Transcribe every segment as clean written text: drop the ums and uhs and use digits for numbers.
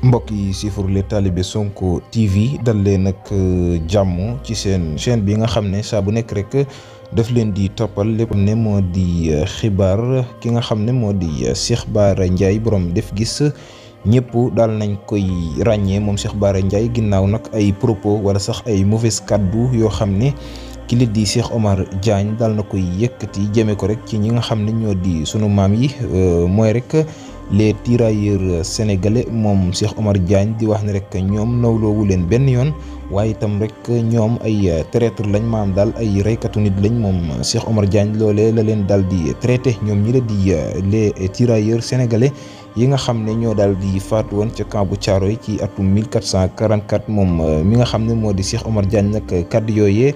mbokk yi siifur les talibé Sonko TV dal leen nag jàmm ci seen chaîne bi nga xam ne saa bu nekk rek daf leen di toppal lépp ne moo di xibaar ki nga xam ne moo di Cheikh Bara Ndiaye borom def gis ñëpp daal nañ koy ràññee moom Cheikh Bara Ndiaye ginnaaw nag ay propos wala sax ay mauvais kaddu yoo xam ne ki li di Cheikh Omar Diagne daal na koy yëkkati jëme ko rek ci ñi nga xam ne ñoo di sunu maam yi mooy rek les tirailleurs sénégalais moom Cheikh Omar Diagne di wax ne rek ñoom nawloowu leen benn yoon waaye itam rek ñoom ay traître lañ maam daal ay reykatu nit lañ moom Cheikh Omar Diagne loolee la leen daal di traité ñoom ñi la di les tirailleurs sénégalais yi nga xam ne ñoo daal di faatu woon ca camp bu Thiaroye ci atum 1444 moom mi nga xam ne moo di Cheikh Omar Diagne nag kàddu yooyee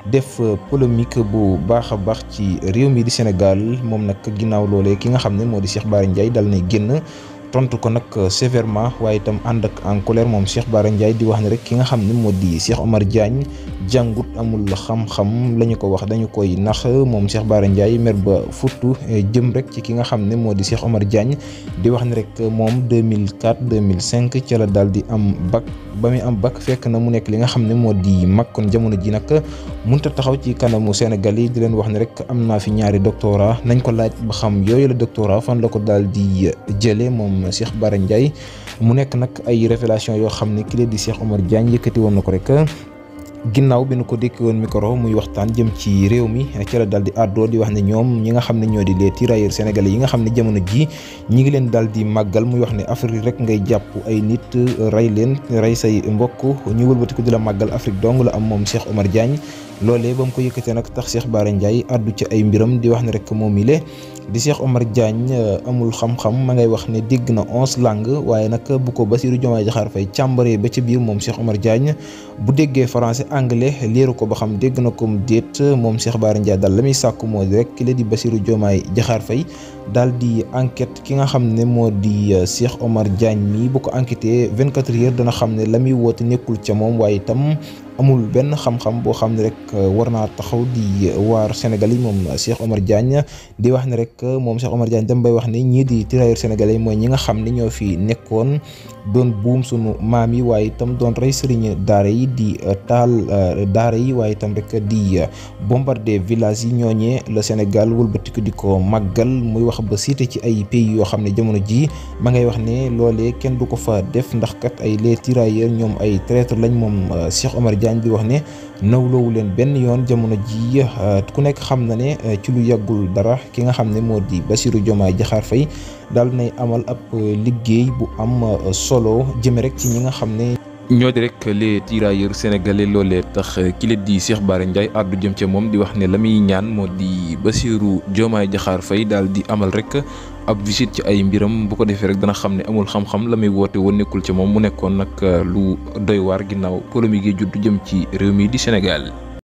def polémique bu baax a baax ci réew mi di Sénégal moom nag ginnaaw loolee ki nga xam ne moo di Cheikh Bara Ndiaye dal nay génn tontu ko nag sévèrement waaye itam ànd ak en colère moom Cheikh Bara Ndiaye di wax ne rek ki nga xam ne moo di Cheikh Omar Diagne jàngut amul xam-xam la ñu ko wax dañu koy nax moom Cheikh Bara Ndiaye mer ba futtu jëm rek ci ki nga xam ne moo di Cheikh Omar Diagne di wax ne rek moom 2004 2005 ca la daal di am bac ba muy am bac fekk na mu nekk li nga xam ne moo di mag kon jamono ji nag mënut a taxaw ci kanamu Sénégal yi di leen wax ne rek am naa fi ñaari doctorat nañ ko laaj ba xam yooyu la doctorat fan la ko daal di jëlee moom Cheikh Bara Ndiaye mu nekk nag ay révélation yoo xam ne ki la di Cheikh Omar Diagne yëkkati woon na ko rek ginnaaw bi nu ko dékk woon micro muy waxtaan jëm ci réew mi ci la daal di àddoo di wax ne ñoom ñi nga xam ne ñoo di les tirailleurs sénégalais yi nga xam ne jamono ji ñi ngi leen daal di màggal muy wax ne Afrique rek ngay jàpp ay nit rey leen rey say mbokk ñu wëlbati ko di la màggal Afrique dong la am moom Cheikh Omar Diagne loolee ba mu ko yëkkatee nag tax Cheikh Bara Ndiaye àddu ci ay mbiram di wax ne rek moom ile di Cheikh Omar Diagne amul xam-xam ma ngay wax ne dégg na 11 langues waaye nag bu ko Bassirou Diomaye Diakhar Faye càmbaree ba ca biir moom Cheikh Omar Diagne bu déggee français anglais leeru ko ba xam dégg na ko déet moom Cheikh Bara Ndiaye daal la muy sàkku moo di rek ki la di Bassirou Diomaye Diakhar Faye daal di enquête ki nga xam ne moo di Cheikh Omar Diagne mi bu ko enquêté 24 heures dana xam ne la muy woote nekkul ca moom waaye itam amul benn xam-xam boo xam ne rek war naa taxaw di waar Sénégal yi moom Cheikh Omar Diagne di wax ne rek moom Cheikh Omar Diagne dem bay wax ne ñii di tirailleurs sénégalais yi mooy ñi nga xam ne ñoo fi nekkoon doon buum sunu maam yi waaye itam doon rey sëriñ daara yi di taal daara yi waaye itam rek di bombarder village yi ñooñee la Sénégal wëlbatiku di ko màggal muy wax ba cité ci ay pays yoo xam ne jamono ji ma ngay wax ne loolee kenn du ko fa def ndax kat ay les tirailleurs ñoom ay traître lañ moom Cheikh Omar Diagne di wax ne nawloowu leen benn yoon jamono ji ku nekk xam na ne ci lu yàggul dara ki nga xam ne moo di Bassirou Diomaye Diakhar Faye daal nay amal ab liggéey bu am solo jëme rek ci ñi nga xam ne ñoo di rek les tirailleurs sénégalais loolee tax ki la di Cheikh Bara Ndiaye àddu jëm ca moom di wax ne la muy ñaan moo di Bassirou Diomaye Diakhar Faye daal di amal rek ab visite ci ay mbiram bu ko defee rek dana xam ne amul xam-xam la muy woote woon nekkul ca moom mu nekkoon nag lu doy waar ginnaaw polémique yi juddu jëm ci réew mi di Sénégal.